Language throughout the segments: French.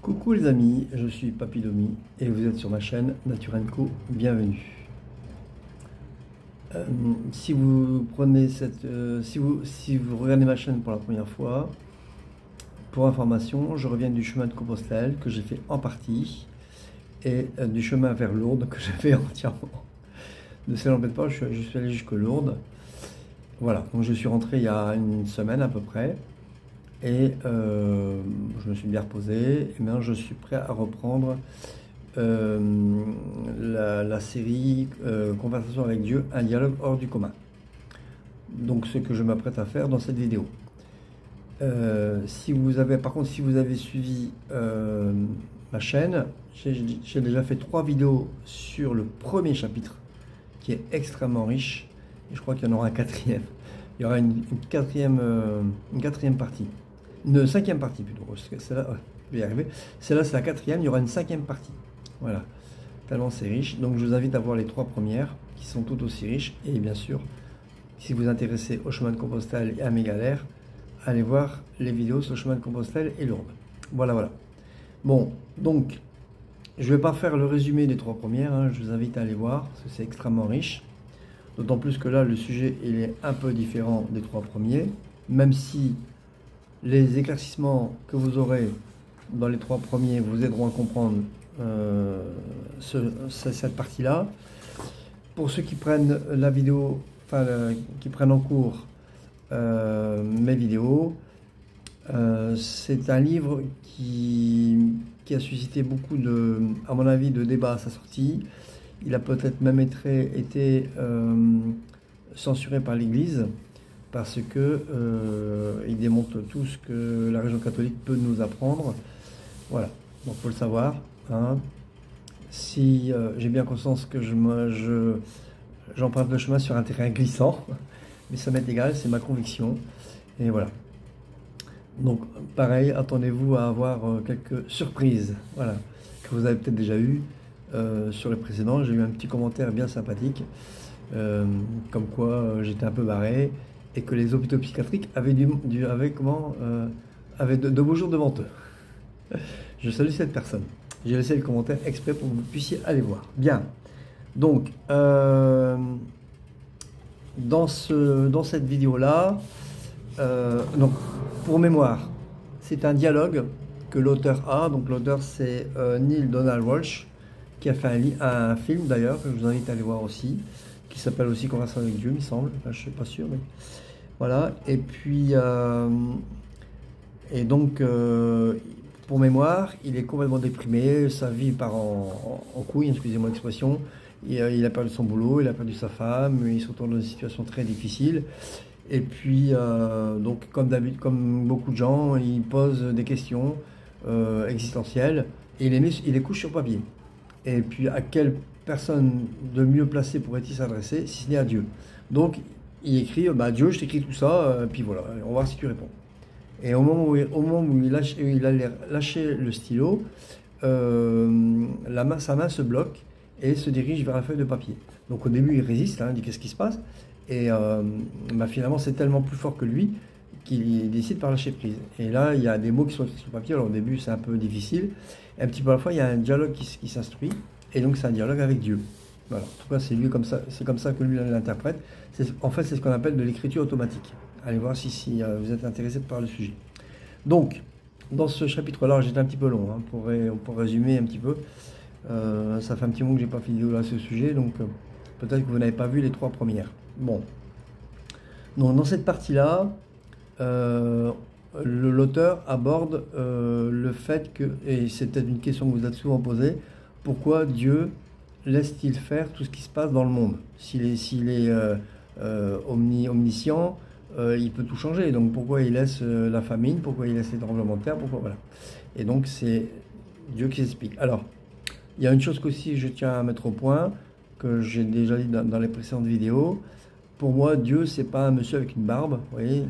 Coucou les amis, je suis Papy Domi et vous êtes sur ma chaîne Nature & Co, bienvenue. Si vous prenez si vous regardez ma chaîne pour la première fois, pour information, je reviens du chemin de Compostelle que j'ai fait en partie et du chemin vers Lourdes que j'ai fait entièrement. Ne s'embête pas, je suis allé jusque Lourdes. Voilà, donc je suis rentré il y a une semaine à peu près. Et je me suis bien reposé, et maintenant je suis prêt à reprendre la série Conversation avec Dieu, un dialogue hors du commun. Donc ce que je m'apprête à faire dans cette vidéo. Par contre, si vous avez suivi ma chaîne, j'ai déjà fait 3 vidéos sur le premier chapitre, qui est extrêmement riche, et je crois qu'il y en aura un quatrième. Il y aura une quatrième partie. Une 5e partie plutôt, celle-là, je vais y arriver. Celle-là, c'est la 4e, il y aura une 5e partie. Voilà, tellement c'est riche. Donc je vous invite à voir les 3 premières, qui sont tout aussi riches. Et bien sûr, si vous vous intéressez au chemin de Compostelle et à mes galères, allez voir les vidéos sur le chemin de Compostelle et Lourdes. Voilà. Bon, donc, je ne vais pas faire le résumé des 3 premières, hein, je vous invite à aller voir, parce que c'est extrêmement riche. D'autant plus que là, le sujet, il est un peu différent des 3 premiers, même si les éclaircissements que vous aurez dans les 3 premiers vous aideront à comprendre cette partie-là. Pour ceux qui prennent la vidéo, qui prennent en cours mes vidéos, c'est un livre qui a suscité beaucoup à mon avis, de débats à sa sortie. Il a peut-être même été censuré par l'Église, parce que il démontre tout ce que la religion catholique peut nous apprendre. Voilà, donc il faut le savoir. Hein. Si j'ai bien conscience que j'emprunte le chemin sur un terrain glissant, mais ça m'est égal, c'est ma conviction. Et voilà. Donc pareil, attendez-vous à avoir quelques surprises, voilà, que vous avez peut-être déjà eu sur les précédents. J'ai eu un petit commentaire bien sympathique, comme quoi j'étais un peu barré, et que les hôpitaux psychiatriques avaient de beaux jours devant eux. Je salue cette personne. J'ai laissé le commentaire exprès pour que vous puissiez aller voir. Bien. Donc, dans cette vidéo-là, donc, pour mémoire, c'est un dialogue que l'auteur a. Donc, l'auteur, c'est Neale Donald Walsch, qui a fait un film d'ailleurs, que je vous invite à aller voir aussi, qui s'appelle aussi Conversation avec Dieu, il me semble. Enfin, je ne suis pas sûr, mais voilà. Et puis, donc, pour mémoire, il est complètement déprimé, sa vie part en couille, excusez-moi l'expression. Il a perdu son boulot, il a perdu sa femme, il se retrouve dans une situation très difficile. Et puis, donc, comme d'habitude, comme beaucoup de gens, il pose des questions existentielles et il les couche sur papier. Et puis, à quelle personne de mieux placée pourrait-il s'adresser si ce n'est à Dieu? Donc, il écrit, Dieu, je t'écris tout ça, puis voilà, on va voir si tu réponds. Et au moment où il allait lâcher le stylo, sa main se bloque et se dirige vers la feuille de papier. Donc au début, il résiste, hein, il dit qu'est-ce qui se passe? Et finalement, c'est tellement plus fort que lui qu'il décide par lâcher prise. Et là, il y a des mots qui sont écrits sur le papier. Alors au début, c'est un peu difficile. Et un petit peu à la fois, il y a un dialogue qui s'instruit. Et donc, c'est un dialogue avec Dieu. Voilà. En tout cas, c'est comme ça que lui l'interprète. En fait, c'est ce qu'on appelle de l'écriture automatique. Allez voir si vous êtes intéressé par le sujet. Donc, dans ce chapitre-là, j'étais un petit peu long, hein, pour résumer un petit peu. Ça fait un petit moment que j'ai pas fait de vidéo là à ce sujet, donc peut-être que vous n'avez pas vu les 3 premières. Bon. Donc, dans cette partie-là, l'auteur aborde le fait que, et c'est peut-être une question que vous êtes souvent posée, pourquoi Dieu laisse-t-il faire tout ce qui se passe dans le monde? S'il est omniscient, il peut tout changer. Donc pourquoi il laisse la famine? Pourquoi il laisse les tremblements de terre? Pourquoi, voilà. Et donc c'est Dieu qui s'explique. Alors, il y a une chose qu'aussi je tiens à mettre au point, que j'ai déjà dit dans les précédentes vidéos. Pour moi, Dieu, c'est pas un monsieur avec une barbe, vous voyez.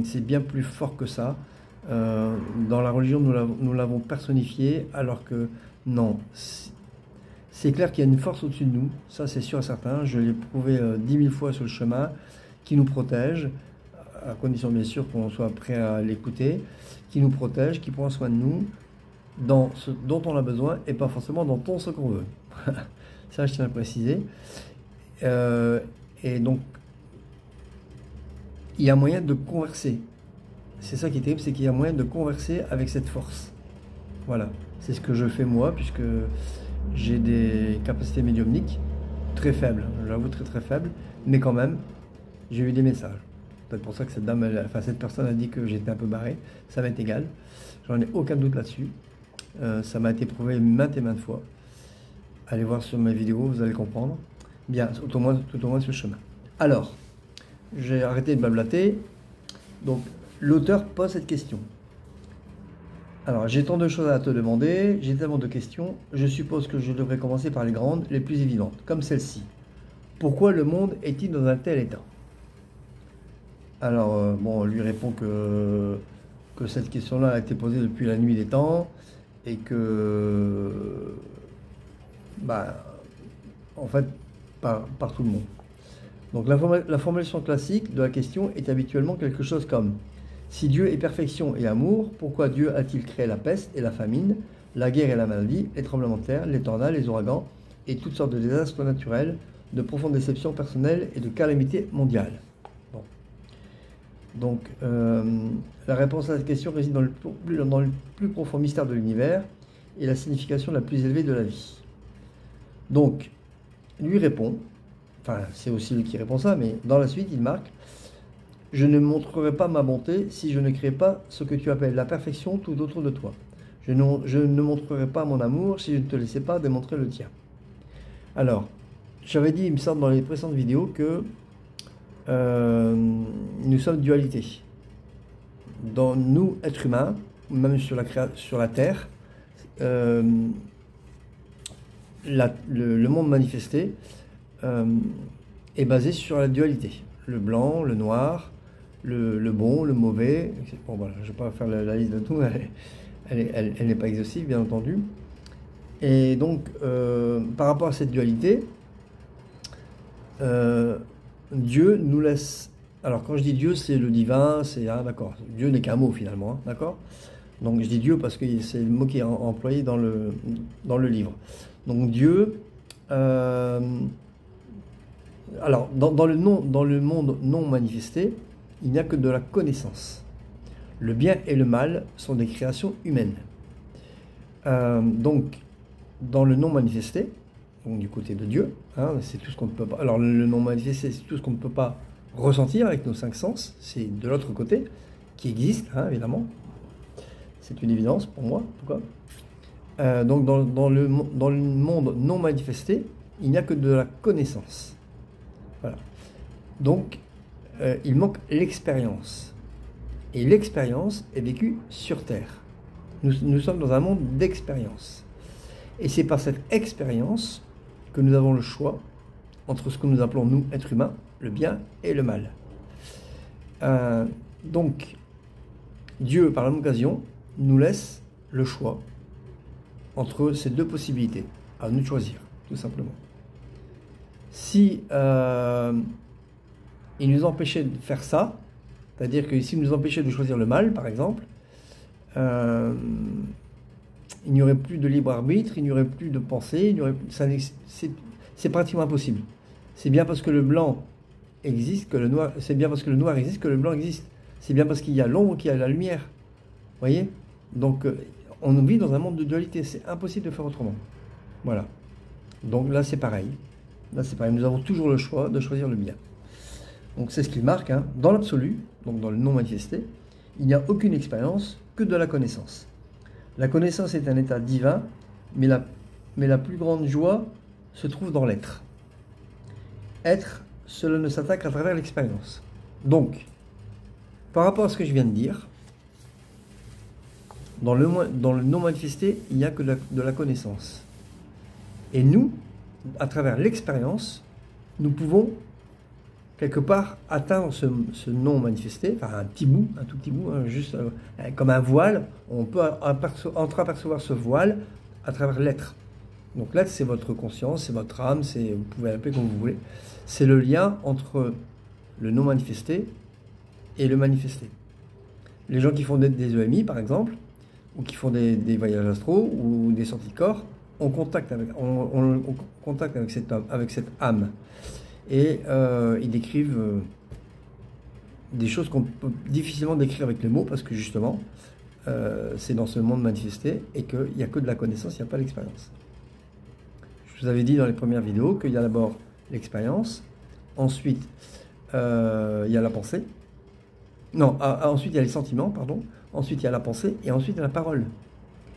C'est bien plus fort que ça. Dans la religion, nous l'avons personnifié, alors que non. C'est clair qu'il y a une force au-dessus de nous, ça c'est sûr et certain. Je l'ai prouvé 10 000 fois sur le chemin, qui nous protège, à condition bien sûr qu'on soit prêt à l'écouter, qui nous protège, qui prend soin de nous, dans ce dont on a besoin et pas forcément dans ce qu'on veut. Ça, je tiens à le préciser. Et donc, il y a moyen de converser. C'est ça qui est terrible, c'est qu'il y a moyen de converser avec cette force. Voilà, c'est ce que je fais moi, puisque j'ai des capacités médiumniques très faibles, j'avoue très très faibles, mais quand même, j'ai eu des messages. C'est pour ça que cette personne a dit que j'étais un peu barré, ça m'est égal, j'en ai aucun doute là-dessus. Ça m'a été prouvé maintes et maintes fois. Allez voir sur mes vidéos, vous allez comprendre. Bien, tout au moins sur le chemin. Alors, j'ai arrêté de blablater. Donc, l'auteur pose cette question. Alors, j'ai tant de choses à te demander, j'ai tellement de questions, je suppose que je devrais commencer par les grandes, les plus évidentes, comme celle-ci. Pourquoi le monde est-il dans un tel état? Alors, bon, on lui répond que cette question-là a été posée depuis la nuit des temps, et que, en fait, par tout le monde. Donc la formulation classique de la question est habituellement quelque chose comme: si Dieu est perfection et amour, pourquoi Dieu a-t-il créé la peste et la famine, la guerre et la maladie, les tremblements de terre, les tornades, les ouragans et toutes sortes de désastres naturels, de profondes déceptions personnelles et de calamités mondiales? Bon. Donc la réponse à cette question réside dans le plus profond mystère de l'univers et la signification la plus élevée de la vie. Donc, lui répond, enfin c'est aussi lui qui répond ça, mais dans la suite il marque: je ne montrerai pas ma bonté si je ne crée pas ce que tu appelles la perfection tout autour de toi. Je ne montrerai pas mon amour si je ne te laissais pas démontrer le tien. Alors, j'avais dit, il me semble, dans les précédentes vidéos que nous sommes dualité. Dans nous, êtres humains, même sur la Terre, le monde manifesté est basé sur la dualité. Le blanc, le noir, le bon, le mauvais. Bon, voilà, je ne vais pas faire la liste de tout, elle n'est pas exhaustive, bien entendu. Et donc, par rapport à cette dualité, Dieu nous laisse... Alors, quand je dis Dieu, c'est le divin, c'est... d'accord. Dieu n'est qu'un mot, finalement, hein, d'accord? Donc, je dis Dieu parce que c'est le mot qui est employé dans le livre. Donc, Dieu... alors, dans le monde non manifesté, il n'y a que de la connaissance. Le bien et le mal sont des créations humaines. Donc, dans le non manifesté, donc du côté de Dieu, hein, c'est tout ce qu'on ne peut pas... Alors, le non manifesté, c'est tout ce qu'on ne peut pas ressentir avec nos cinq sens. C'est de l'autre côté, qui existe, hein, évidemment. C'est une évidence pour moi, en tout cas. Donc, dans le monde non manifesté, il n'y a que de la connaissance. Voilà. Donc, il manque l'expérience. Et l'expérience est vécue sur Terre. Nous sommes dans un monde d'expérience. Et c'est par cette expérience que nous avons le choix entre ce que nous appelons, nous, êtres humains, le bien et le mal. Donc, Dieu, par la même occasion, nous laisse le choix entre ces deux possibilités. À nous de choisir, tout simplement. Si il nous empêchait de faire ça, c'est-à-dire que s'il nous empêchait de choisir le mal, par exemple, il n'y aurait plus de libre arbitre, il n'y aurait plus de pensée, c'est pratiquement impossible. C'est bien parce que le blanc existe que le noir, c'est bien parce que le noir existe que le blanc existe. C'est bien parce qu'il y a l'ombre qu'il y a la lumière. Vous voyez? Donc on vit dans un monde de dualité, c'est impossible de faire autrement. Voilà. Donc là c'est pareil. Là c'est pareil, nous avons toujours le choix de choisir le bien. Donc c'est ce qu'il marque, hein. Dans l'absolu, donc dans le non manifesté, il n'y a aucune expérience que de la connaissance. La connaissance est un état divin, mais la plus grande joie se trouve dans l'être. Être, cela ne s'attaque qu'à travers l'expérience. Donc, par rapport à ce que je viens de dire, dans le non manifesté, il n'y a que de la connaissance. Et nous, à travers l'expérience, nous pouvons quelque part atteindre ce non manifesté, enfin un tout petit bout, hein, juste comme un voile. On peut entreapercevoir ce voile à travers l'être. Donc l'être, c'est votre conscience, c'est votre âme, vous pouvez l'appeler comme vous voulez. C'est le lien entre le non manifesté et le manifesté. Les gens qui font des EMI, par exemple, ou qui font des voyages astraux ou des sorties de corps, on contacte avec cette âme. Et ils décrivent des choses qu'on peut difficilement décrire avec les mots, parce que justement, c'est dans ce monde manifesté, et qu'il n'y a que de la connaissance, il n'y a pas l'expérience. Je vous avais dit dans les premières vidéos qu'il y a d'abord l'expérience, ensuite il y a la pensée, non, ensuite il y a les sentiments, pardon, ensuite il y a la pensée, et ensuite il y a la parole.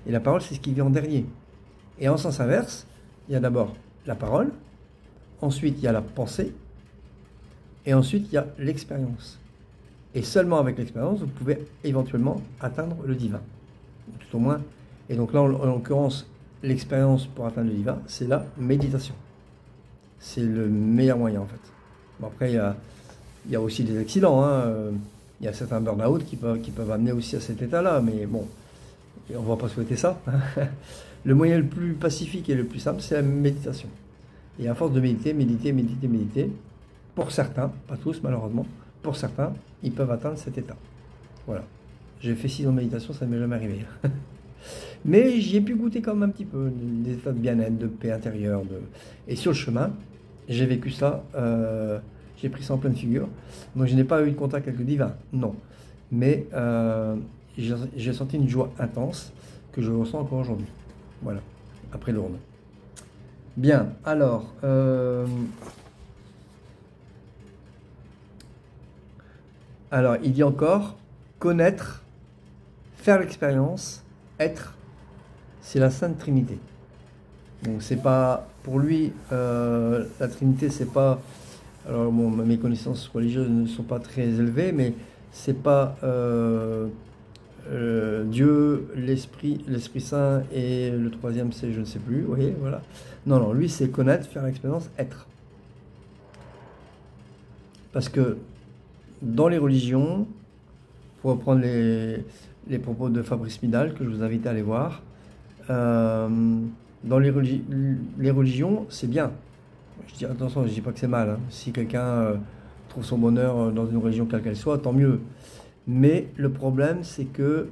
Et la parole, c'est ce qui vient en dernier. Et en sens inverse, il y a d'abord la parole, ensuite il y a la pensée, et ensuite il y a l'expérience. Et seulement avec l'expérience, vous pouvez éventuellement atteindre le divin. Tout au moins. Et donc là, en l'occurrence, l'expérience pour atteindre le divin, c'est la méditation. C'est le meilleur moyen en fait. Bon, après, il y a aussi des accidents. Il y a certains burn-out qui peuvent amener aussi à cet état-là. Mais bon, on ne va pas souhaiter ça. Le moyen le plus pacifique et le plus simple, c'est la méditation. Et à force de méditer, pour certains, pas tous malheureusement, pour certains, ils peuvent atteindre cet état. Voilà. J'ai fait 6 ans de méditation, ça ne m'est jamais arrivé. Mais j'y ai pu goûter quand même un petit peu, des états de bien-être, de paix intérieure. Et sur le chemin, j'ai vécu ça, j'ai pris ça en pleine figure. Donc je n'ai pas eu de contact avec le divin, non. Mais j'ai senti une joie intense que je ressens encore aujourd'hui. Voilà, après Lourdes. Bien, alors... Alors, il dit encore, connaître, faire l'expérience, être, c'est la Sainte Trinité. Donc, c'est pas, pour lui, la Trinité, c'est pas, alors bon, mes connaissances religieuses ne sont pas très élevées, mais c'est pas Dieu, l'Esprit Saint, et le troisième, c'est je ne sais plus, vous voyez, voilà. Non, lui, c'est connaître, faire l'expérience, être. Parce que, dans les religions, pour reprendre les propos de Fabrice Midal, que je vous invite à aller voir, dans les religions, c'est bien. Attention, je ne dis pas que c'est mal. Hein. Si quelqu'un trouve son bonheur dans une religion quelle qu'elle soit, tant mieux. Mais le problème, c'est que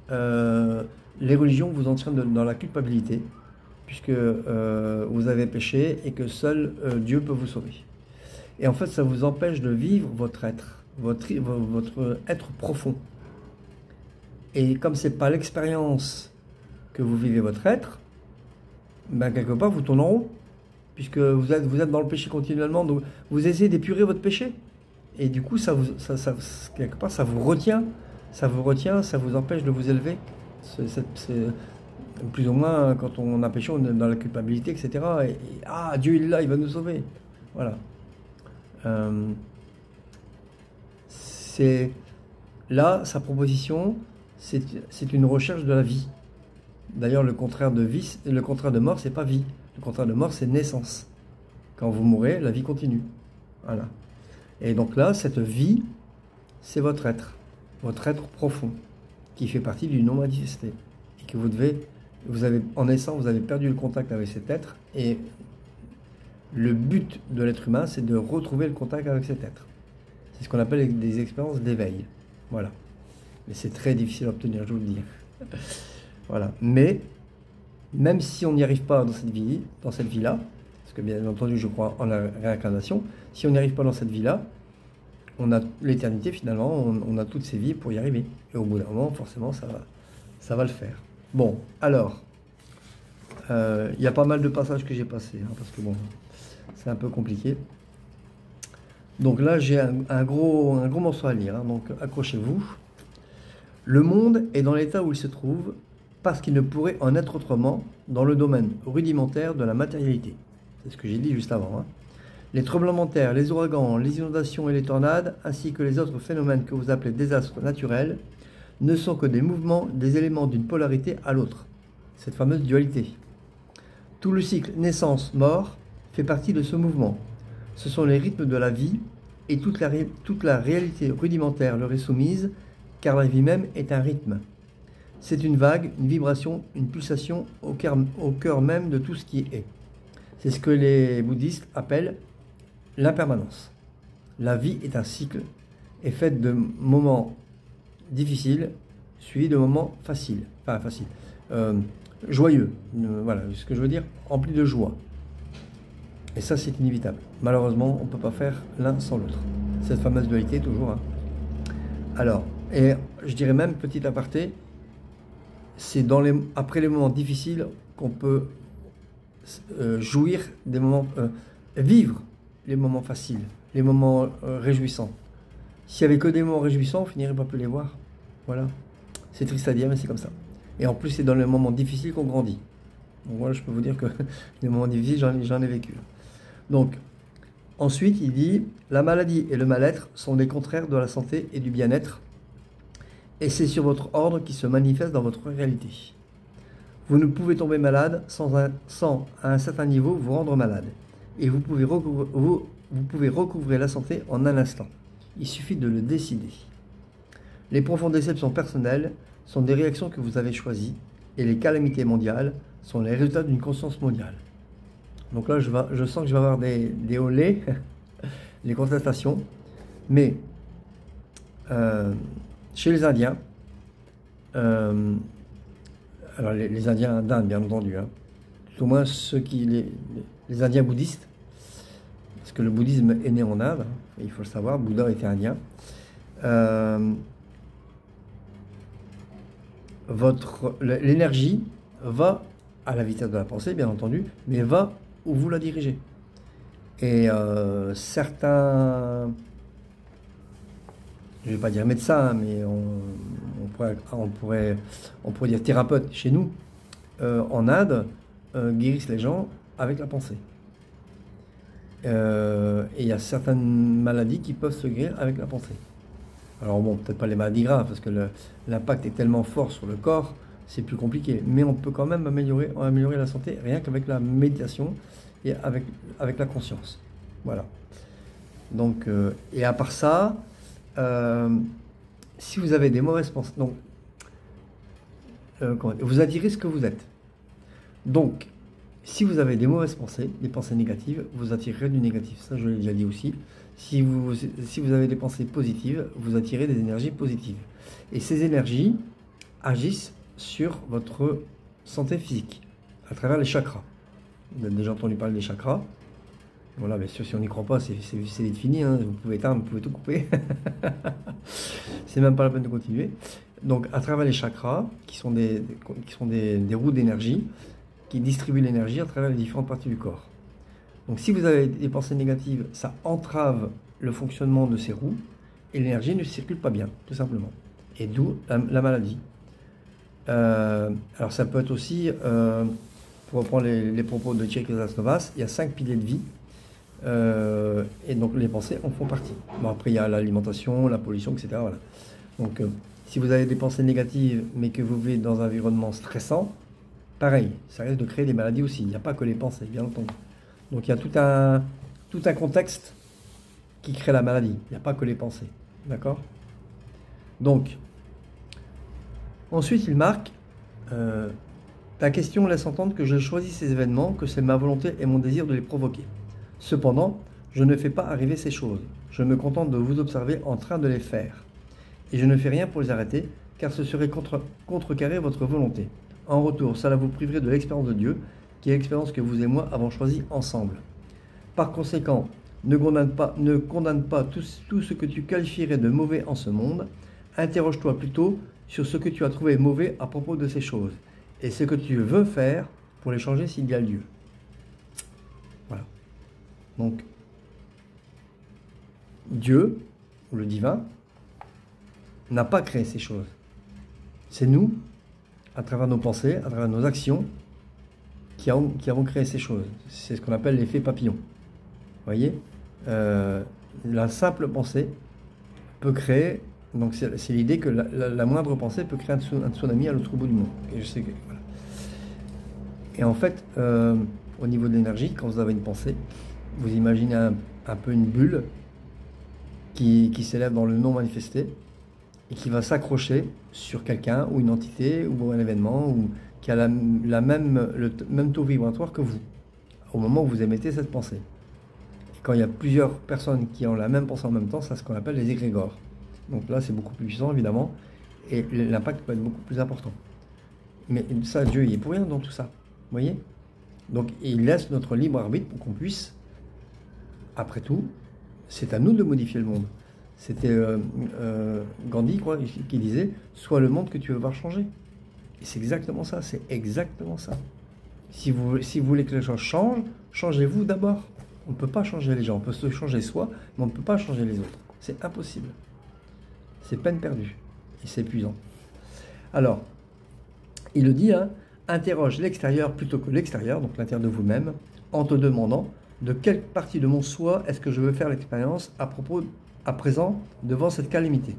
les religions vous entraînent dans la culpabilité, puisque vous avez péché et que seul Dieu peut vous sauver. Et en fait, ça vous empêche de vivre votre être, votre être profond. Et comme ce n'est pas l'expérience que vous vivez votre être, ben quelque part, vous tournez en rond, puisque vous êtes dans le péché continuellement, donc vous essayez d'épurer votre péché. Et du coup, quelque part, ça vous retient, ça vous empêche de vous élever. C'est plus ou moins, quand on a péché, on est dans la culpabilité, etc. Et Dieu, il est là, il va nous sauver. Voilà. C'est là, sa proposition, c'est une recherche de la vie. D'ailleurs, le contraire de mort, c'est pas vie. Le contraire de mort, c'est naissance. Quand vous mourrez, la vie continue. Voilà. Et donc là, cette vie, c'est votre être profond, qui fait partie du non manifesté. Et que en naissant, vous avez perdu le contact avec cet être, et le but de l'être humain, c'est de retrouver le contact avec cet être. C'est ce qu'on appelle des expériences d'éveil. Voilà. Mais c'est très difficile à obtenir, je vous le dis. Voilà. Mais, même si on n'y arrive pas dans cette vie-là, parce que bien entendu, je crois en la réincarnation, si on n'y arrive pas dans cette vie-là, on a l'éternité finalement, on a toutes ces vies pour y arriver. Et au bout d'un moment, forcément, ça va le faire. Bon, alors, il y a pas mal de passages que j'ai passés, parce que bon, c'est un peu compliqué. Donc là, j'ai un gros morceau à lire, donc accrochez-vous. Le monde est dans l'état où il se trouve parce qu'il ne pourrait en être autrement dans le domaine rudimentaire de la matérialité. C'est ce que j'ai dit juste avant. Les tremblements de terre, les ouragans, les inondations et les tornades, ainsi que les autres phénomènes que vous appelez désastres naturels, ne sont que des mouvements, des éléments d'une polarité à l'autre. Cette fameuse dualité. Tout le cycle naissance-mort fait partie de ce mouvement. Ce sont les rythmes de la vie, et toute la réalité rudimentaire leur est soumise, car la vie même est un rythme. C'est une vague, une vibration, une pulsation au cœur même de tout ce qui est. C'est ce que les bouddhistes appellent l'impermanence. La vie est un cycle, est faite de moments difficiles, suivi de moments faciles, enfin faciles, joyeux, voilà ce que je veux dire, rempli de joie. Et ça, c'est inévitable. Malheureusement, on ne peut pas faire l'un sans l'autre. Cette fameuse dualité, toujours. Hein. Alors, et je dirais même, petit aparté, c'est après les moments difficiles qu'on peut jouir des moments, vivre les moments faciles, les moments réjouissants. S'il n'y avait que des moments réjouissants, on finirait pas plus les voir. Voilà. C'est triste à dire, mais c'est comme ça. Et en plus, c'est dans les moments difficiles qu'on grandit. Donc voilà, je peux vous dire que les moments difficiles, j'en ai vécu. Donc, ensuite, il dit, la maladie et le mal-être sont des contraires de la santé et du bien-être, et c'est sur votre ordre qui se manifeste dans votre réalité. Vous ne pouvez tomber malade sans à un certain niveau, vous rendre malade. Et vous pouvez recouvrer la santé en un instant. Il suffit de le décider. Les profondes déceptions personnelles sont des réactions que vous avez choisies, et les calamités mondiales sont les résultats d'une conscience mondiale. Donc là, je sens que je vais avoir des olés, les contestations, mais chez les Indiens, alors les Indiens d'Inde, bien entendu, hein, tout au moins les Indiens bouddhistes, parce que le bouddhisme est né en Inde, hein, il faut le savoir, Bouddha était indien. L'énergie va à la vitesse de la pensée, bien entendu, mais va où vous la dirigez. Et certains, je ne vais pas dire médecins, mais on pourrait dire thérapeutes chez nous, en Inde, guérissent les gens avec la pensée. Et il y a certaines maladies qui peuvent se guérir avec la pensée. Alors bon, peut-être pas les maladies graves, parce que l'impact est tellement fort sur le corps, c'est plus compliqué. Mais on peut quand même améliorer la santé rien qu'avec la méditation et avec la conscience. Voilà. Donc, et à part ça, si vous avez des mauvaises pensées, donc, vous attirez ce que vous êtes. Donc, si vous avez des mauvaises pensées, des pensées négatives, vous attirerez du négatif. Ça, je l'ai déjà dit aussi. Si vous avez des pensées positives, vous attirez des énergies positives. Et ces énergies agissent sur votre santé physique, à travers les chakras. Vous avez déjà entendu parler des chakras. Voilà, bien sûr, si on n'y croit pas, c'est vite fini. Hein. Vous pouvez éteindre, vous pouvez tout couper. C'est même pas la peine de continuer. Donc, à travers les chakras, qui sont des roues d'énergie, qui distribuent l'énergie à travers les différentes parties du corps. Donc, si vous avez des pensées négatives, ça entrave le fonctionnement de ces roues, et l'énergie ne circule pas bien, tout simplement. Et d'où la maladie. Alors, ça peut être aussi, pour reprendre les propos de Thierry Casasnovas, il y a 5 piliers de vie. Et donc les pensées en font partie. Bon, après il y a l'alimentation, la pollution, etc. Voilà. Donc si vous avez des pensées négatives mais que vous vivez dans un environnement stressant, pareil, ça risque de créer des maladies aussi. Il n'y a pas que les pensées, bien entendu. Donc il y a tout un contexte qui crée la maladie. Il n'y a pas que les pensées. D'accord? Donc, ensuite il marque ta question laisse entendre que j'ai choisi ces événements, que c'est ma volonté et mon désir de les provoquer. Cependant, je ne fais pas arriver ces choses. Je me contente de vous observer en train de les faire. Et je ne fais rien pour les arrêter, car ce serait contrecarrer votre volonté. En retour, cela vous priverait de l'expérience de Dieu, qui est l'expérience que vous et moi avons choisie ensemble. Par conséquent, ne condamne pas tout ce que tu qualifierais de mauvais en ce monde. Interroge-toi plutôt sur ce que tu as trouvé mauvais à propos de ces choses, et ce que tu veux faire pour les changer s'il y a lieu. Voilà. Donc, Dieu, ou le divin, n'a pas créé ces choses. C'est nous, à travers nos pensées, à travers nos actions, qui avons créé ces choses. C'est ce qu'on appelle l'effet papillon. Vous voyez, la simple pensée peut créer, donc c'est l'idée que la moindre pensée peut créer un tsunami à l'autre bout du monde. Et je sais que, voilà. Et en fait, au niveau de l'énergie, quand vous avez une pensée, vous imaginez un peu une bulle qui s'élève dans le non manifesté et qui va s'accrocher sur quelqu'un ou une entité ou un événement ou qui a le même taux vibratoire que vous au moment où vous émettez cette pensée. Et quand il y a plusieurs personnes qui ont la même pensée en même temps, c'est ce qu'on appelle les égrégores. Donc là, c'est beaucoup plus puissant, évidemment. et l'impact peut être beaucoup plus important. Mais ça, Dieu, il est pour rien dans tout ça. Vous voyez? Donc, il laisse notre libre arbitre pour qu'on puisse, après tout, c'est à nous de modifier le monde. C'était Gandhi, quoi, qui disait « Sois le monde que tu veux voir changer ». Et c'est exactement ça, c'est exactement ça. Si vous voulez que les gens changent, changez-vous d'abord. On ne peut pas changer les gens, on peut se changer soi, mais on ne peut pas changer les autres. C'est impossible. C'est peine perdue. Et c'est épuisant. Alors, il le dit, hein, interroge l'extérieur plutôt que l'extérieur, donc l'intérieur de vous-même, en te demandant de quelle partie de mon soi est-ce que je veux faire l'expérience à présent devant cette calamité.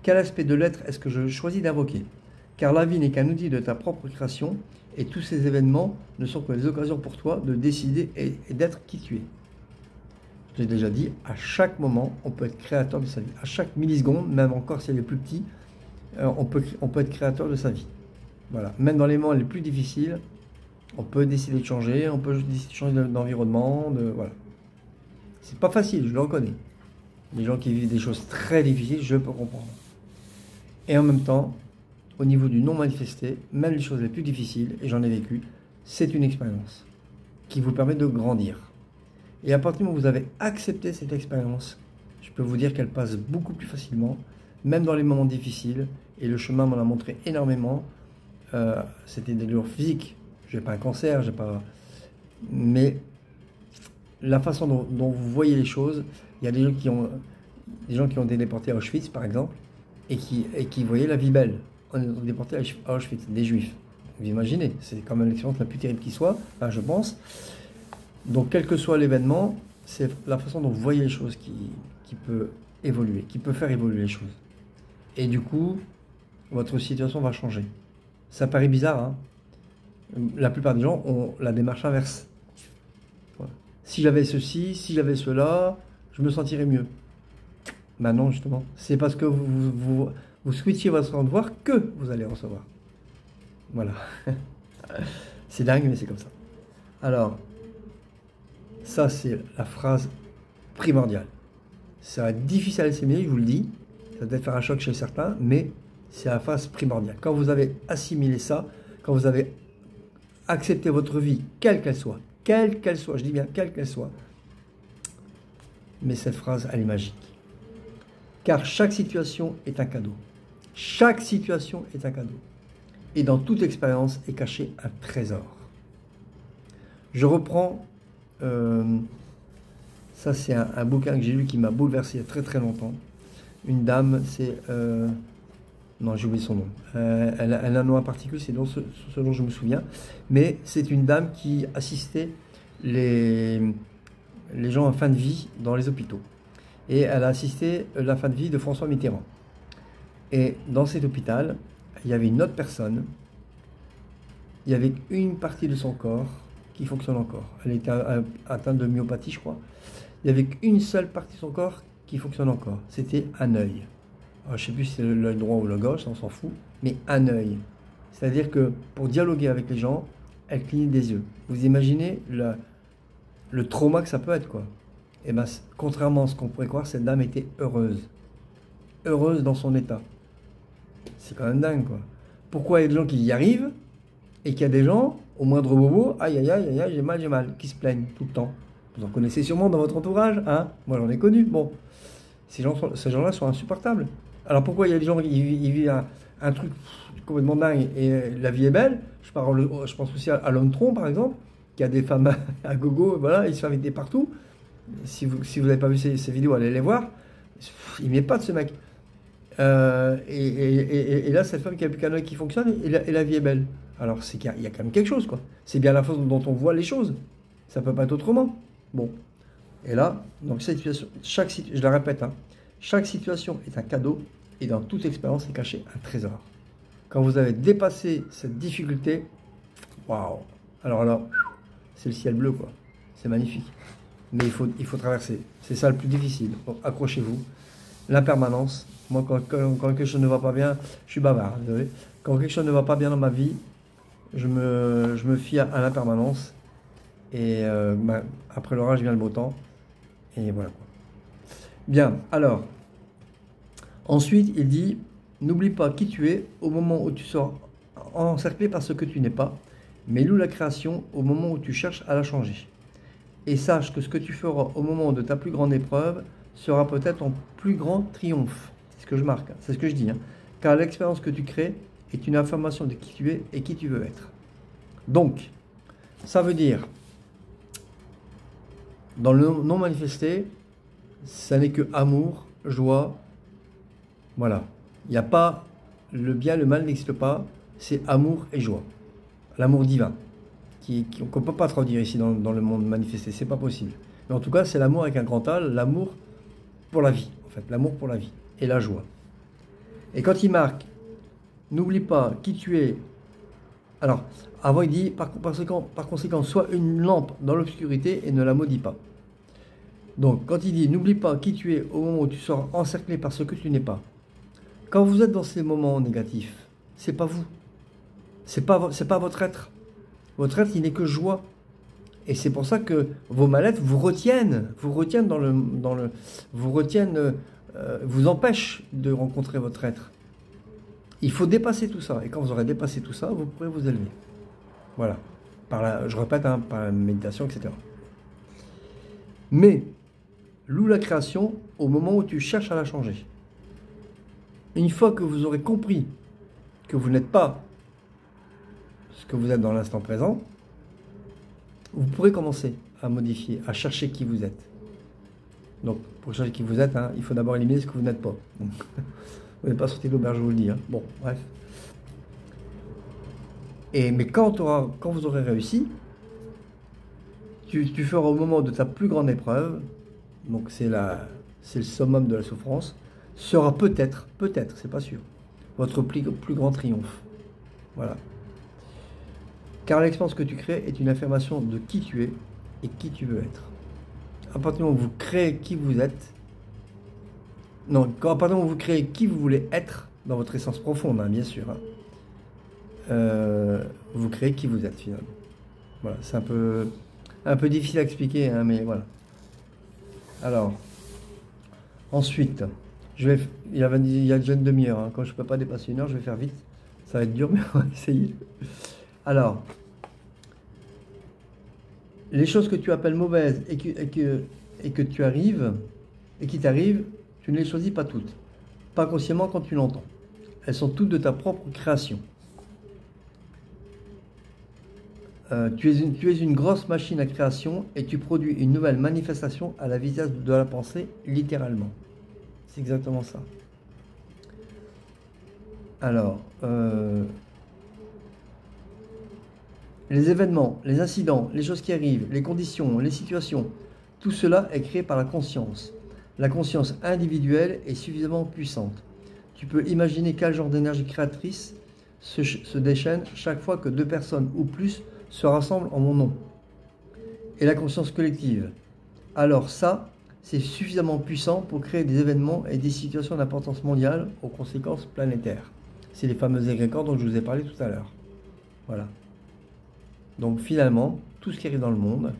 Quel aspect de l'être est-ce que je choisis d'invoquer? Car la vie n'est qu'un outil de ta propre création et tous ces événements ne sont que des occasions pour toi de décider et d'être qui tu es. Je l'ai déjà dit, à chaque moment, on peut être créateur de sa vie. À chaque milliseconde, même encore si elle est plus petite, on peut être créateur de sa vie. Voilà. Même dans les moments les plus difficiles, on peut décider de changer, on peut décider de changer d'environnement. Voilà. C'est pas facile, je le reconnais. Les gens qui vivent des choses très difficiles, je peux comprendre. Et en même temps, au niveau du non manifesté, même les choses les plus difficiles, et j'en ai vécu, c'est une expérience qui vous permet de grandir. Et à partir du moment où vous avez accepté cette expérience, je peux vous dire qu'elle passe beaucoup plus facilement, même dans les moments difficiles, et le chemin m'en a montré énormément. C'était des douleurs physiques, je n'ai pas un cancer, mais la façon dont vous voyez les choses, il y a des gens qui ont été déportés à Auschwitz, par exemple, et qui voyaient la vie belle. On est déportés à Auschwitz, des juifs. Vous imaginez, c'est quand même l'expérience la plus terrible qui soit, enfin, je pense. Donc, quel que soit l'événement, c'est la façon dont vous voyez les choses qui peut évoluer, qui peut faire évoluer les choses. Et du coup, votre situation va changer. Ça paraît bizarre, hein? La plupart des gens ont la démarche inverse. Voilà. Si j'avais ceci, si j'avais cela, je me sentirais mieux. Ben non, justement. C'est parce que vous switchez votre façon de voir que vous allez recevoir. Voilà. C'est dingue, mais c'est comme ça. Alors, ça, c'est la phrase primordiale. Ça va être difficile à assimiler, je vous le dis. Ça va peut-être faire un choc chez certains, mais c'est la phrase primordiale. Quand vous avez assimilé ça, quand vous avez accepté votre vie, quelle qu'elle soit, je dis bien quelle qu'elle soit, mais cette phrase, elle est magique. Car chaque situation est un cadeau. Chaque situation est un cadeau. Et dans toute expérience est caché un trésor. Je reprends, ça c'est un bouquin que j'ai lu qui m'a bouleversé il y a très très longtemps. Une dame, c'est... non, j'ai oublié son nom. Elle a un nom en particulier, c'est ce dont je me souviens. Mais c'est une dame qui assistait les gens en fin de vie dans les hôpitaux. Et elle a assisté la fin de vie de François Mitterrand. Et dans cet hôpital, il y avait une autre personne. Il y avait une partie de son corps qui fonctionne encore. Elle était atteinte de myopathie, je crois. Il n'y avait qu'une seule partie de son corps qui fonctionne encore. C'était un œil. Alors, je ne sais plus si c'est l'œil droit ou le gauche, on s'en fout. Mais un œil. C'est-à-dire que pour dialoguer avec les gens, elle clignait des yeux. Vous imaginez le trauma que ça peut être, quoi. Et bien, contrairement à ce qu'on pourrait croire, cette dame était heureuse. Heureuse dans son état. C'est quand même dingue, quoi. Pourquoi il y a des gens qui y arrivent et qu'il y a des gens, au moindre bobo, aïe, aïe, aïe, aïe, j'ai mal, qui se plaignent tout le temps. Vous en connaissez sûrement dans votre entourage, hein? Moi, j'en ai connu. Bon, ces gens-là sont insupportables. Alors, pourquoi il y a des gens qui vivent un truc complètement dingue et la vie est belle? Je pense aussi à l'homme tronc, par exemple, qui a des femmes à gogo, voilà, ils se font inviter partout. Si vous n'avez pas vu ces vidéos, allez les voir. Il met pas de ce mec. Et là, cette femme qui a plus qu'un œil qui fonctionne et la vie est belle. Alors, c'est qu'il y a quand même quelque chose, quoi. C'est bien la façon dont on voit les choses. Ça peut pas être autrement. Bon. Et là, donc cette situation, je la répète, hein, chaque situation est un cadeau et dans toute expérience est caché un trésor. Quand vous avez dépassé cette difficulté, waouh. Alors là, c'est le ciel bleu, quoi. C'est magnifique. Mais il faut traverser. C'est ça le plus difficile. Donc, accrochez-vous. L'impermanence. Moi, quand quelque chose ne va pas bien, je suis bavard, désolé. Quand quelque chose ne va pas bien dans ma vie, je me fie à l'impermanence. Et après l'orage vient le beau temps. Et voilà, quoi. Bien, alors. Ensuite, il dit, N'oublie pas qui tu es au moment où tu seras encerclé par ce que tu n'es pas, mais loue la création au moment où tu cherches à la changer. Et sache que ce que tu feras au moment de ta plus grande épreuve sera peut-être ton plus grand triomphe. C'est ce que je marque, c'est ce que je dis. Car l'expérience que tu crées est une information de qui tu es et qui tu veux être. Donc, ça veut dire, dans le non manifesté, ça n'est que amour, joie, voilà. Il n'y a pas le bien, le mal n'existe pas, c'est amour et joie. L'amour divin, qu'on ne peut pas traduire ici dans le monde manifesté, c'est pas possible. Mais en tout cas, c'est l'amour avec un grand A, l'amour pour la vie, en fait, l'amour pour la vie et la joie. Et quand il marque, n'oublie pas qui tu es. Alors, avant il dit, par conséquent, sois une lampe dans l'obscurité et ne la maudis pas. Donc, quand il dit, n'oublie pas qui tu es au moment où tu seras encerclé par ce que tu n'es pas. Quand vous êtes dans ces moments négatifs, c'est pas vous. C'est pas votre être. Votre être, il n'est que joie. Et c'est pour ça que vos mal-être vous retiennent vous empêchent de rencontrer votre être. Il faut dépasser tout ça. Et quand vous aurez dépassé tout ça, vous pourrez vous élever. Voilà. Je répète, par la méditation, etc. Mais, loue la création au moment où tu cherches à la changer. Une fois que vous aurez compris que vous n'êtes pas ce que vous êtes dans l'instant présent, vous pourrez commencer à modifier, à chercher qui vous êtes. Donc, pour chercher qui vous êtes, il faut d'abord éliminer ce que vous n'êtes pas. Donc, vous n'êtes pas sorti de l'auberge, je vous le dis. Bon, bref. Mais quand vous aurez réussi, tu feras au moment de ta plus grande épreuve, donc c'est le summum de la souffrance, sera peut-être, c'est pas sûr, votre plus grand triomphe. Voilà. Car l'expérience que tu crées est une affirmation de qui tu es et qui tu veux être. À partir du moment où vous créez qui vous êtes, à partir du moment où vous créez qui vous voulez être, dans votre essence profonde, bien sûr, vous créez qui vous êtes finalement. Voilà, c'est un peu difficile à expliquer, mais voilà. Alors, ensuite, il y a déjà une demi-heure, quand je ne peux pas dépasser une heure, je vais faire vite. Ça va être dur, mais on va essayer. Alors, les choses que tu appelles mauvaises et que tu arrives, et qui t'arrivent, tu ne les choisis pas toutes. Pas consciemment quand tu l'entends. Elles sont toutes de ta propre création. Tu es une grosse machine à création et tu produis une nouvelle manifestation à la vitesse de la pensée, littéralement. C'est exactement ça. Alors, les événements, les incidents, les choses qui arrivent, les conditions, les situations, tout cela est créé par la conscience. La conscience individuelle est suffisamment puissante. Tu peux imaginer quel genre d'énergie créatrice se déchaîne chaque fois que deux personnes ou plus se rassemblent en mon nom. Et la conscience collective. Alors ça, c'est suffisamment puissant pour créer des événements et des situations d'importance mondiale aux conséquences planétaires. C'est les fameux égrégores dont je vous ai parlé tout à l'heure. Voilà. Donc finalement, tout ce qui arrive dans le monde,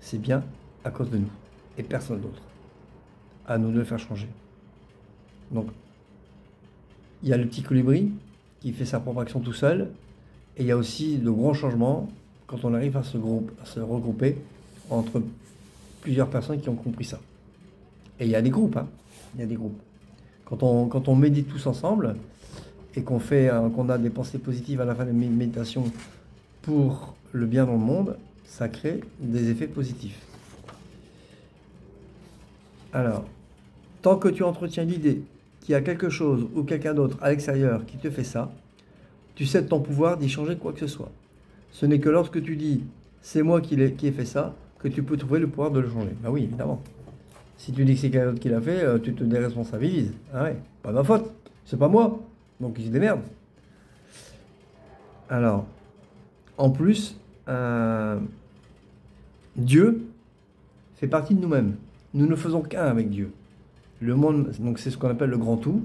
c'est bien à cause de nous et personne d'autre. À nous de le faire changer. Donc, il y a le petit colibri qui fait sa propre action tout seul, et il y a aussi de grands changements quand on arrive à se regrouper entre plusieurs personnes qui ont compris ça. Et il y a des groupes, il y a des groupes. Quand on médite tous ensemble et qu'on a des pensées positives à la fin de la méditation pour le bien dans le monde, ça crée des effets positifs. Alors, tant que tu entretiens l'idée qu'il y a quelque chose ou quelqu'un d'autre à l'extérieur qui te fait ça, tu cèdes ton pouvoir d'y changer quoi que ce soit. Ce n'est que lorsque tu dis « c'est moi qui ai fait ça » que tu peux trouver le pouvoir de le changer. Ben oui, évidemment. Si tu dis que c'est quelqu'un d'autre qui l'a fait, tu te déresponsabilises. Ah ouais, pas ma faute, c'est pas moi, donc il se démerde. Alors, en plus, Dieu fait partie de nous-mêmes. Nous ne faisons qu'un avec Dieu. Le monde, donc c'est ce qu'on appelle le grand tout.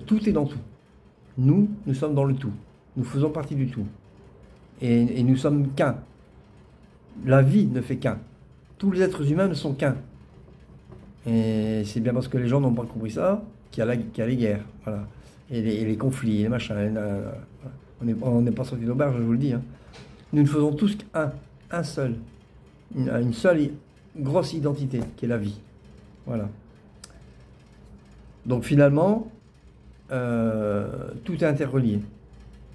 Tout est dans tout. Nous sommes dans le tout. Nous faisons partie du tout. Et nous sommes qu'un. La vie ne fait qu'un. Tous les êtres humains ne sont qu'un. Et c'est bien parce que les gens n'ont pas compris ça qu'il y a les guerres. Voilà. et les conflits, les machins. On n'est pas sorti d'auberge, je vous le dis. Hein. Nous ne faisons tous un seul, une seule grosse identité, qui est la vie. Voilà. Donc finalement, tout est interrelié.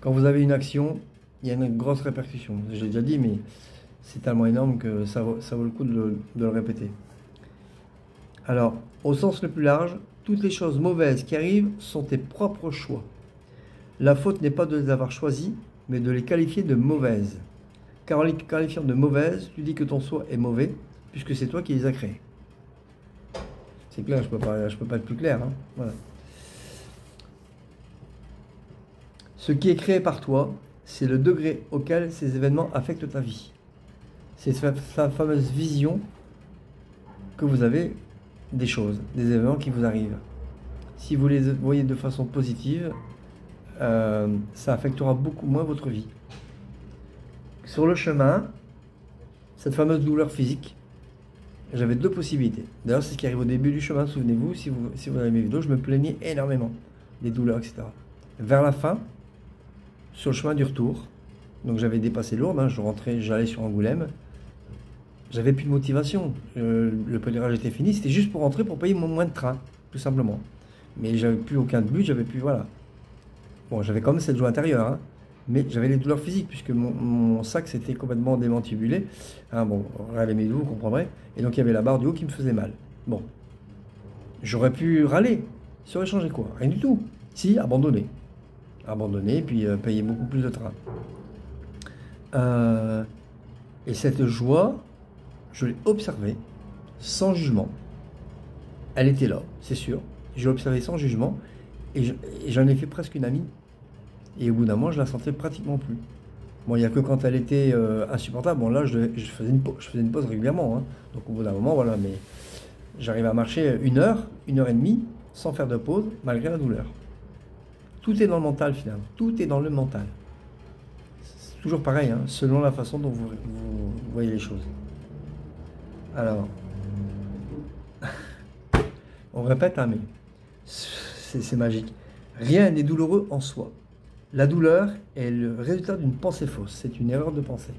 Quand vous avez une action, il y a une grosse répercussion. Je l'ai déjà dit, mais c'est tellement énorme que ça vaut le coup de le répéter. Alors, au sens le plus large, toutes les choses mauvaises qui arrivent sont tes propres choix. La faute n'est pas de les avoir choisies, mais de les qualifier de mauvaises. Car en les qualifiant de mauvaises, tu dis que ton soi est mauvais, puisque c'est toi qui les as créées. C'est clair, je peux pas être plus clair. Hein. Voilà. Ce qui est créé par toi, c'est le degré auquel ces événements affectent ta vie. C'est sa fameuse vision que vous avez des choses, des événements qui vous arrivent. Si vous les voyez de façon positive, ça affectera beaucoup moins votre vie. Sur le chemin, cette fameuse douleur physique, j'avais deux possibilités. D'ailleurs, c'est ce qui arrive au début du chemin, souvenez-vous, si vous avez mes vidéos, je me plaignais énormément des douleurs, etc. Vers la fin, sur le chemin du retour, donc j'avais dépassé Lourdes, hein, j'allais sur Angoulême, j'avais plus de motivation, le pèlerinage était fini, c'était juste pour rentrer, pour payer mon moins de train, tout simplement. Mais j'avais plus aucun but, j'avais plus, voilà. Bon, j'avais quand même cette joie intérieure, hein, mais j'avais les douleurs physiques, puisque mon sac s'était complètement démantibulé. Hein, bon, râlez mes doux, vous comprendrez. Et donc il y avait la barre du haut qui me faisait mal. Bon, j'aurais pu râler, ça aurait changé quoi? Rien du tout. Si, abandonner. Abandonner, puis payer beaucoup plus de train. Et cette joie, je l'ai observée sans jugement. Elle était là, c'est sûr. Je l'ai observée sans jugement et j'en ai fait presque une amie. Et au bout d'un moment, je la sentais pratiquement plus. Bon, il n'y a que quand elle était insupportable. Bon, là, je faisais une pause régulièrement. Hein. Donc au bout d'un moment, voilà. Mais j'arrive à marcher 1 heure, 1 heure et demie, sans faire de pause, malgré la douleur. Tout est dans le mental, finalement. Tout est dans le mental. C'est toujours pareil, hein, selon la façon dont vous voyez les choses. Alors, on répète, hein, mais c'est magique. Rien n'est douloureux en soi. La douleur est le résultat d'une pensée fausse. C'est une erreur de pensée.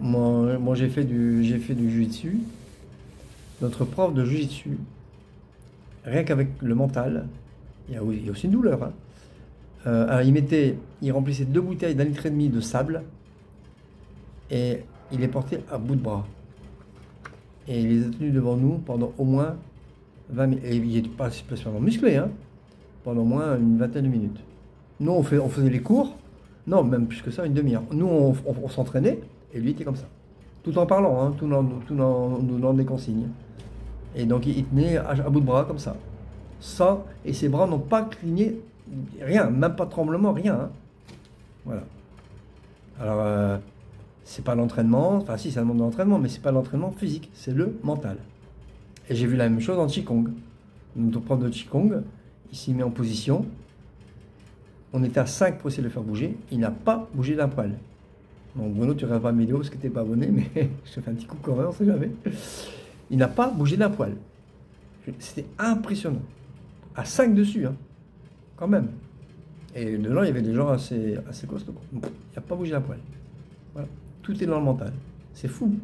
Moi j'ai fait du jiu-jitsu. Notre prof de jiu-jitsu, rien qu'avec le mental, il y a aussi une douleur. Hein. Alors il remplissait 2 bouteilles d'1,5 litre de sable et il les portait à bout de bras. Et il les a tenus devant nous pendant au moins 20 minutes. Et il n'était pas spécialement musclé, hein, pendant au moins une vingtaine de minutes. Nous, on faisait les cours, non, même plus que ça, une demi-heure. Nous, on s'entraînait et lui était comme ça. Tout en parlant, hein, tout en nous donnant des consignes. Et donc, il tenait à bout de bras comme ça. Ça, et ses bras n'ont pas cligné, rien, même pas de tremblement, rien. Hein. Voilà. Alors, c'est pas l'entraînement, enfin si, ça demande de l'entraînement, mais c'est pas l'entraînement physique, c'est le mental. Et j'ai vu la même chose en Qigong. Notre prof de Qigong, il s'est mis en position. On était à 5 pour essayer de le faire bouger. Il n'a pas bougé d'un poil. Bon, Bruno, tu regardes pas ma vidéo parce que tu n'es pas abonné, mais je te fais un petit coup quand même, on sait jamais. Il n'a pas bougé d'un poil. C'était impressionnant. À 5 dessus, hein, quand même. Et dedans, il y avait des gens assez costauds. Il n'a pas bougé d'un poil. Voilà. Tout est dans le mental. C'est fou.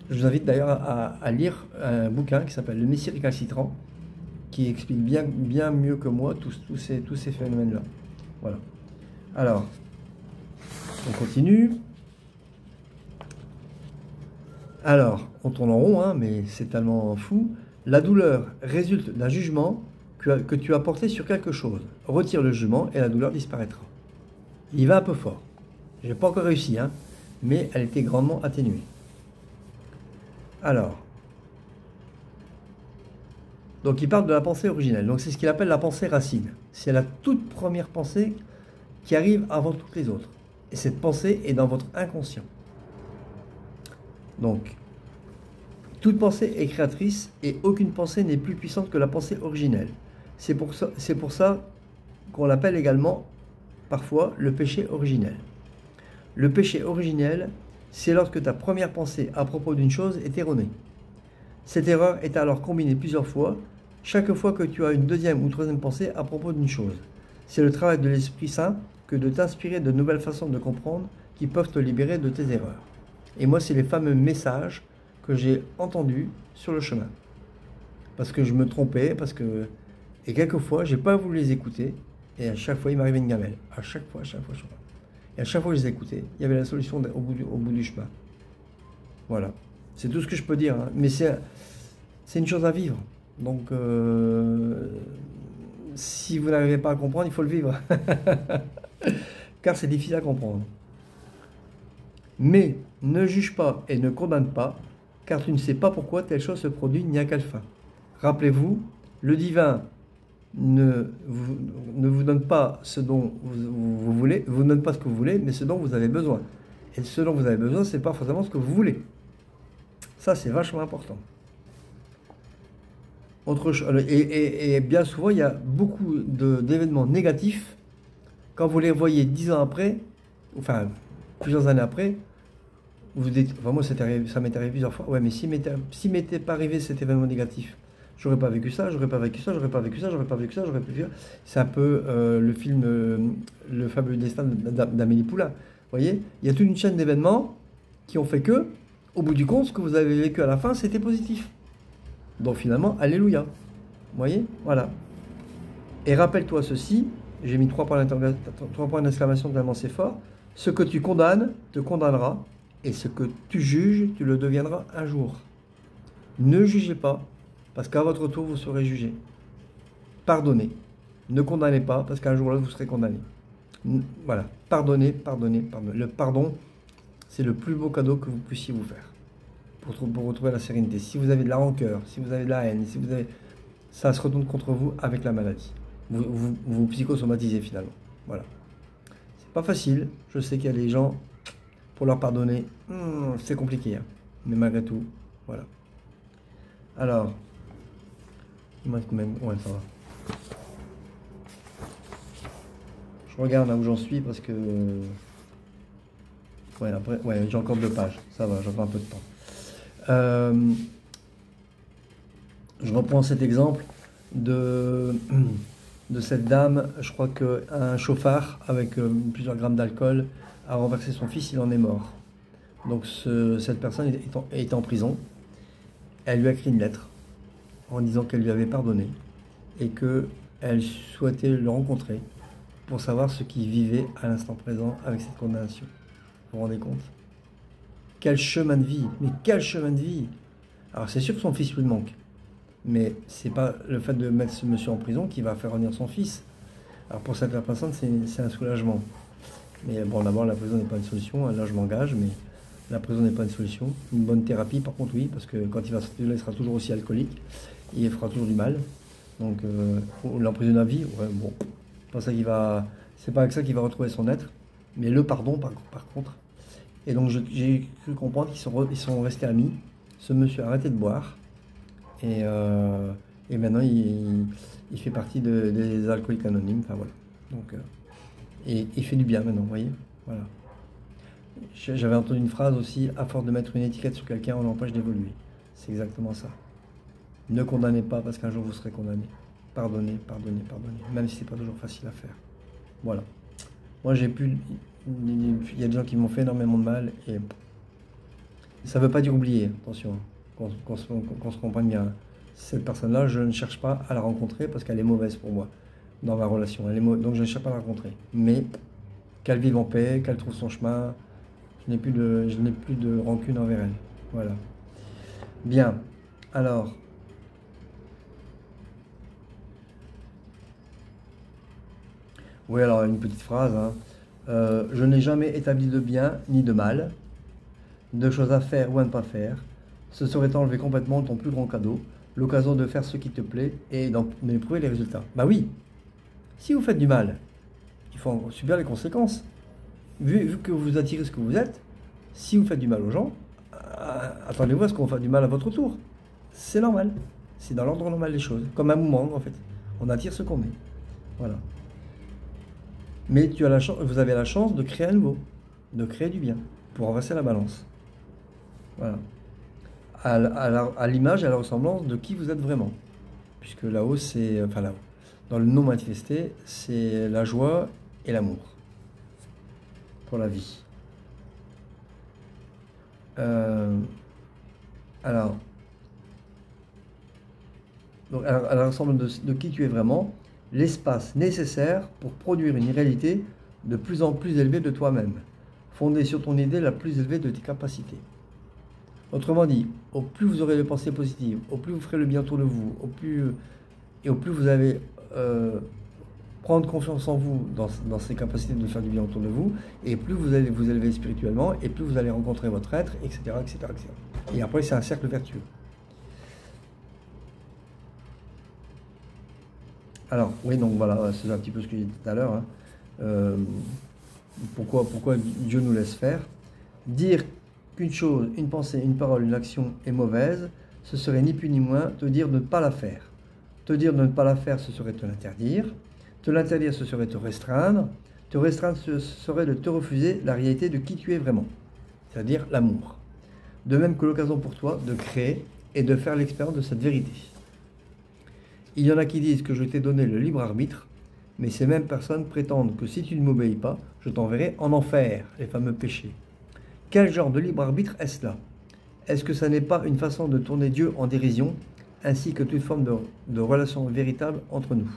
Je vous invite d'ailleurs à lire un bouquin qui s'appelle Le Messie récalcitrant, qui explique bien mieux que moi tous ces phénomènes-là. Voilà. Alors, on continue. Alors, on tourne en rond, hein, mais c'est tellement fou. La douleur résulte d'un jugement que tu as porté sur quelque chose. Retire le jugement et la douleur disparaîtra. Il va un peu fort. Je n'ai pas encore réussi, hein, mais elle était grandement atténuée. Alors, donc il parle de la pensée originelle. Donc c'est ce qu'il appelle la pensée racine. C'est la toute première pensée qui arrive avant toutes les autres. Et cette pensée est dans votre inconscient. Donc, toute pensée est créatrice et aucune pensée n'est plus puissante que la pensée originelle. C'est pour ça qu'on l'appelle également parfois le péché originel. Le péché originel, c'est lorsque ta première pensée à propos d'une chose est erronée. Cette erreur est alors combinée plusieurs fois chaque fois que tu as une deuxième ou troisième pensée à propos d'une chose. C'est le travail de l'Esprit Saint que de t'inspirer de nouvelles façons de comprendre qui peuvent te libérer de tes erreurs. Et moi, c'est les fameux messages que j'ai entendus sur le chemin. Parce que je me trompais, et quelquefois, j'ai pas voulu les écouter, et à chaque fois, il m'arrivait une gamelle. À chaque fois, je sais pas. Et à chaque fois que je les écoutais, il y avait la solution au bout du chemin. Voilà. C'est tout ce que je peux dire, hein. Mais c'est une chose à vivre. Donc, si vous n'arrivez pas à comprendre, il faut le vivre. Car c'est difficile à comprendre. Mais ne juge pas et ne condamne pas, car tu ne sais pas pourquoi telle chose se produit ni à quelle fin. Rappelez-vous, le divin ne vous donne pas ce dont vous voulez, vous donne pas ce que vous voulez, mais ce dont vous avez besoin. Et ce dont vous avez besoin, c'est pas forcément ce que vous voulez. Ça, c'est vachement important. Et bien souvent, il y a beaucoup d'événements négatifs. Quand vous les voyez 10 ans après, enfin, plusieurs années après, vous dites, enfin, moi, ça m'est arrivé plusieurs fois. Ouais, mais si m'était pas arrivé cet événement négatif, j'aurais pas vécu ça, j'aurais pas vécu ça, j'aurais pas vécu ça, j'aurais pas vécu ça, j'aurais pas vécu ça. C'est un peu le film Le fabuleux destin d'Amélie Poulain. Vous voyez, il y a toute une chaîne d'événements qui ont fait que, au bout du compte, ce que vous avez vécu à la fin, c'était positif. Donc finalement, alléluia. Vous voyez, voilà. Et rappelle-toi ceci, j'ai mis 3 points d'exclamation tellement c'est fort. Ce que tu condamnes te condamnera, et ce que tu juges, tu le deviendras un jour. Ne jugez pas, parce qu'à votre tour, vous serez jugé. Pardonnez. Ne condamnez pas, parce qu'un jour là, vous serez condamné. Voilà. Pardonnez, pardonnez, pardonnez. Le pardon, c'est le plus beau cadeau que vous puissiez vous faire pour retrouver la sérénité. Si vous avez de la rancœur, si vous avez de la haine, ça se retourne contre vous avec la maladie. Vous psychosomatisez finalement. Voilà. C'est pas facile. Je sais qu'il y a des gens, pour leur pardonner, c'est compliqué. Hein. Mais malgré tout, voilà. Alors, il me reste quand même. Ouais, ça va. Je regarde là où j'en suis parce que. Ouais, après, ouais, j'ai encore 2 pages. Ça va, j'ai encore un peu de temps. Je reprends cet exemple de cette dame. Je crois qu'un chauffard avec plusieurs grammes d'alcool a renversé son fils, il en est mort. Donc cette personne est en prison. Elle lui a écrit une lettre en disant qu'elle lui avait pardonné et qu'elle souhaitait le rencontrer pour savoir ce qu'il vivait à l'instant présent avec cette condamnation. Vous vous rendez compte? Quel chemin de vie! Mais quel chemin de vie! Alors c'est sûr que son fils lui manque, mais c'est pas le fait de mettre ce monsieur en prison qui va faire revenir son fils. Alors pour cette personne, c'est un soulagement. Mais bon, d'abord, la prison n'est pas une solution. Là, je m'engage, mais la prison n'est pas une solution. Une bonne thérapie, par contre, oui, parce que quand il va sortir, il sera toujours aussi alcoolique. Il fera toujours du mal. Donc, l'emprisonner à vie, ouais, bon, c'est pas avec ça qu'il va retrouver son être. Mais le pardon, par contre. Et donc, j'ai cru comprendre qu'ils sont restés amis. Ce monsieur a arrêté de boire. Et maintenant, il fait partie des alcooliques anonymes. Enfin, voilà. Donc, et il fait du bien maintenant, vous voyez. Voilà. J'avais entendu une phrase aussi, à force de mettre une étiquette sur quelqu'un, on l'empêche d'évoluer. C'est exactement ça. Ne condamnez pas parce qu'un jour vous serez condamné. Pardonnez, pardonnez, pardonnez. Même si c'est pas toujours facile à faire. Voilà. Moi, il y a des gens qui m'ont fait énormément de mal et ça ne veut pas dire oublier, attention, qu'on se comprenne bien. Cette personne-là, je ne cherche pas à la rencontrer parce qu'elle est mauvaise pour moi dans ma relation. Donc je ne cherche pas à la rencontrer. Mais qu'elle vive en paix, qu'elle trouve son chemin. Je n'ai plus de rancune envers elle. Voilà. Bien. Alors. Oui, alors une petite phrase. Hein. Je n'ai jamais établi de bien ni de mal, de choses à faire ou à ne pas faire. Ce serait enlever complètement ton plus grand cadeau, l'occasion de faire ce qui te plaît et d'en éprouver les résultats. Bah oui, si vous faites du mal, il faut en subir les conséquences. Vu que vous attirez ce que vous êtes, si vous faites du mal aux gens, attendez-vous à ce qu'on fasse du mal à votre tour. C'est normal. C'est dans l'ordre normal des choses. Comme un mouvement, en fait. On attire ce qu'on est. Voilà. Mais vous avez la chance de créer à nouveau, de créer du bien, pour renverser la balance. Voilà. À l'image et à la ressemblance de qui vous êtes vraiment. puisque là-haut, c'est, enfin là-haut, dans le non manifesté, c'est la joie et l'amour pour la vie. Alors, donc, elle ressemble de qui tu es vraiment, l'espace nécessaire pour produire une réalité de plus en plus élevée de toi-même, fondée sur ton idée la plus élevée de tes capacités. Autrement dit, au plus vous aurez de pensées positives, au plus vous ferez le bien autour de vous, au plus vous allez prendre confiance en vous dans ces capacités de faire du bien autour de vous, et plus vous allez vous élever spirituellement, et plus vous allez rencontrer votre être, etc., etc., etc. Et après, c'est un cercle vertueux. Alors, oui, donc voilà, c'est un petit peu ce que j'ai dit tout à l'heure. Hein. Pourquoi Dieu nous laisse faire? Dire qu'une chose, une pensée, une parole, une action est mauvaise, ce serait ni plus ni moins te dire de ne pas la faire. Te dire de ne pas la faire, ce serait te l'interdire. Te l'interdire, ce serait te restreindre. Te restreindre, ce serait de te refuser la réalité de qui tu es vraiment, c'est-à-dire l'amour. De même que l'occasion pour toi de créer et de faire l'expérience de cette vérité. Il y en a qui disent que je t'ai donné le libre arbitre, mais ces mêmes personnes prétendent que si tu ne m'obéis pas, je t'enverrai en enfer, les fameux péchés. Quel genre de libre arbitre est-ce là? Est-ce que ça n'est pas une façon de tourner Dieu en dérision, ainsi que toute forme de relation véritable entre nous?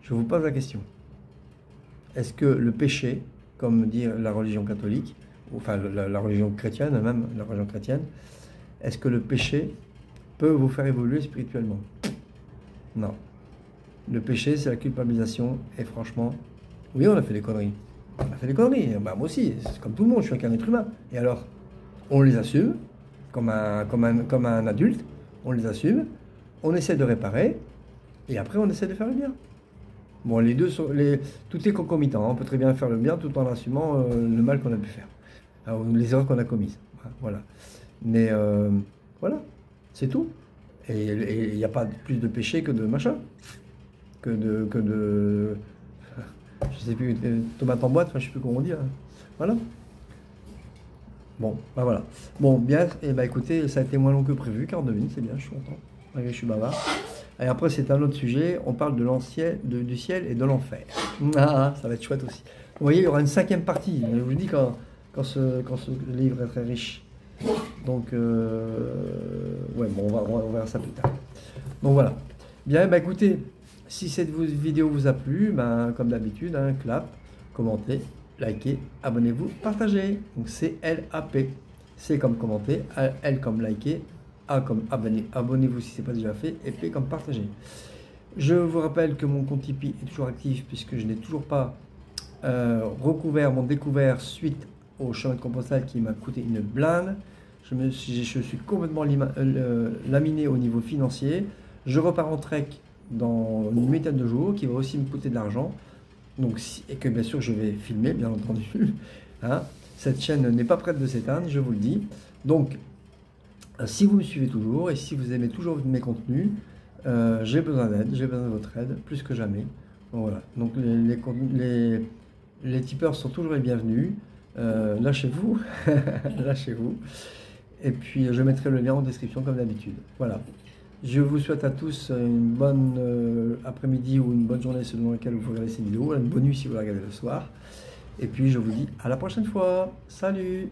Je vous pose la question. Est-ce que le péché, comme dit la religion catholique, enfin la religion chrétienne, même la religion chrétienne, est-ce que le péché peut vous faire évoluer spirituellement? Non. Le péché, c'est la culpabilisation, et franchement, oui, on a fait des conneries. On a fait des conneries, bah, moi aussi, c'est comme tout le monde, je suis qu'un être humain. Et alors, on les assume, comme un adulte, on les assume, on essaie de réparer, et après on essaie de faire le bien. Bon, les deux sont, tout est concomitant, hein. On peut très bien faire le bien tout en assumant le mal qu'on a pu faire, alors, les erreurs qu'on a commises. Voilà. Mais voilà, c'est tout. Et il n'y a pas plus de péché que de machin, que de je sais plus, tomate en boîte, enfin, je sais plus comment on dit. Hein. Voilà. Bon, bah voilà. Bon, bien, et bah écoutez, ça a été moins long que prévu, 42 minutes, c'est bien, je suis content. Malgré que je suis bavard. Et après, c'est un autre sujet, on parle du ciel et de l'enfer. Ah, ça va être chouette aussi. Vous voyez, il y aura une 5e partie, je vous dis quand ce livre est très riche. Donc, ouais, bon, on verra ça plus tard. Donc voilà. Bien, bah écoutez, si cette vidéo vous a plu, ben, comme d'habitude, hein, clap, commentez, likez, abonnez-vous, partagez. Donc c'est LAP. C comme commenter, L comme liker, A comme abonner. Abonnez-vous si ce n'est pas déjà fait, et P comme partager. Je vous rappelle que mon compte Tipeee est toujours actif puisque je n'ai toujours pas recouvert mon découvert suite au chemin de compostage qui m'a coûté une blinde. Je suis complètement laminé au niveau financier. Je repars en trek dans une vingtaine de jours qui va aussi me coûter de l'argent. Donc, et que bien sûr je vais filmer, bien entendu. Hein. Cette chaîne n'est pas prête de s'éteindre, je vous le dis. Donc, si vous me suivez toujours et si vous aimez toujours mes contenus, j'ai besoin d'aide, j'ai besoin de votre aide, plus que jamais. Donc, voilà. Donc les tipeurs sont toujours les bienvenus. Lâchez-vous, lâchez-vous. Et puis je mettrai le lien en description comme d'habitude. Voilà. Je vous souhaite à tous une bonne après-midi ou une bonne journée selon laquelle vous regardez cette vidéo, une bonne nuit si vous la regardez le soir. Et puis je vous dis à la prochaine fois. Salut!